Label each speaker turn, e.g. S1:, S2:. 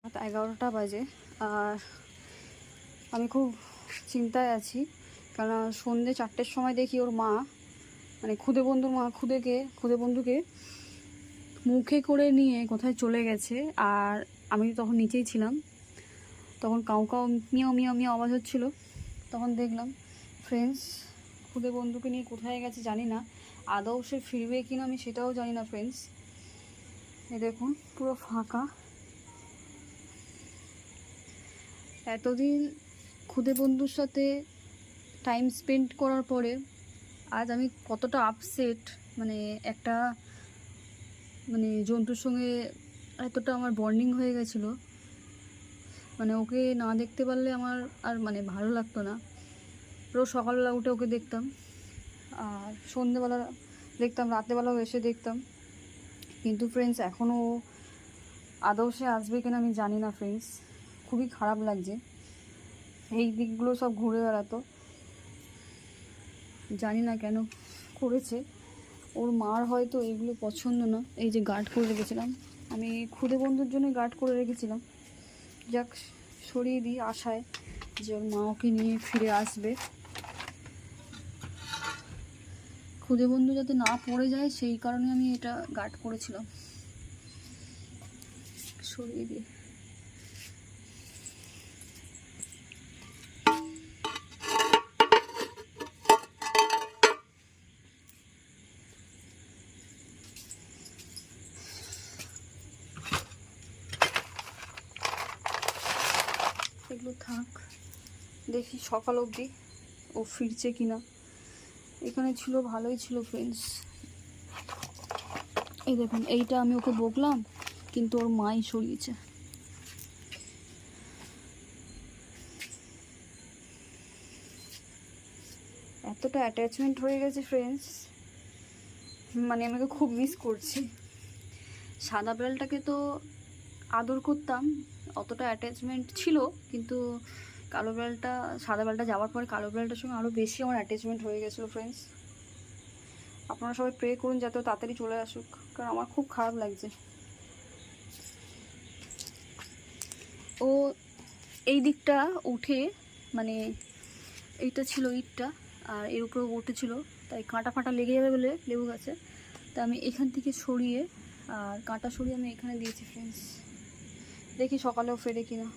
S1: রাত 11টা বাজে আর আমি খুব চিন্তায় আছি, কারণ সন্ধ্যে 4টের সময় দেখি ওর মা, মানে খুদে বন্ধুর মা খুদে বন্ধুকে মুখে করে নিয়ে কোথায় চলে গেছে। আর আমি তখন নিচেই ছিলাম, তখন কাউ কাউ মিয়াও মিয়াও মিয়াও আওয়াজ হচ্ছিল। তখন দেখলাম ফ্রেন্ডস খুদে বন্ধুকে নিয়ে কোথায় গেছে জানি না, আদৌ সে ফিরবে কিনা আমি সেটাও জানি না ফ্রেন্ডস। এই দেখুন পুরো ফাঁকা। এতদিন খুদে বন্ধুর সাথে টাইম স্পেন্ড করার পরে আজ আমি কতটা আপসেট, মানে একটা মানে জন্তুর সঙ্গে এতটা আমার বন্ডিং হয়ে গেছিলো, মানে ওকে না দেখতে পারলে আমার আর মানে ভালো লাগতো না। রোজ সকালবেলা উঠে ওকে দেখতাম, আর সন্ধ্যেবেলা দেখতাম, রাতেবেলাও এসে দেখতাম। কিন্তু ফ্রেন্ডস এখনও আদৌ সে আসবে কিনা আমি জানি না ফ্রেন্ডস। খুবই খারাপ লাগছে, এই দিকগুলো সব ঘুরে বেড়াতো, জানি না কেন করেছে। ওর মার হয়তো এইগুলো পছন্দ না। এই যে গার্ড করে রেখেছিলাম, আমি খুদে বন্ধুর জন্য গার্ড করে রেখেছিলাম, যাক সরিয়ে দিই আশায় যে ওর মা ওকে নিয়ে ফিরে আসবে। খুদে বন্ধু যাতে না পড়ে যায় সেই কারণে আমি এটা গার্ড করেছিলাম। সরিয়ে দিই। এগুলো থাক, দেখি সকাল অবধি ও ফিরছে কিনা। এখানে ছিল, ভালোই ছিল ফ্রেন্ডস। এই দেখুন, এইটা আমি ওকে বকলাম কিন্তু ওর মাই সরিয়েছে। এতটা অ্যাটাচমেন্ট হয়ে গেছে ফ্রেন্ডস, মানে আমাকে খুব মিস করছি। সাদা বেলটাকে তো আদর করতাম, অতটা অ্যাটাচমেন্ট ছিল, কিন্তু কালো বেলটা, সাদা বেলটা যাওয়ার পরে কালো বেলটার সঙ্গে আরও বেশি আমার অ্যাটাচমেন্ট হয়ে গেছিলো ফ্রেন্ডস। আপনারা সবাই প্রে করুন যাতে তাড়াতাড়ি চলে আসুক, কারণ আমার খুব খারাপ লাগছে। ও এই দিকটা উঠে, মানে এইটা ছিল ইটটা, আর এর উপরে উঠেছিল, তাই কাঁটা ফাটা লেগে যাবে বলে লেবু গাছে, তা আমি এখান থেকে সরিয়ে, আর কাঁটা সরিয়ে আমি এখানে দিয়েছি ফ্রেন্ডস। দেখি সকালেও ফেরে কিনা।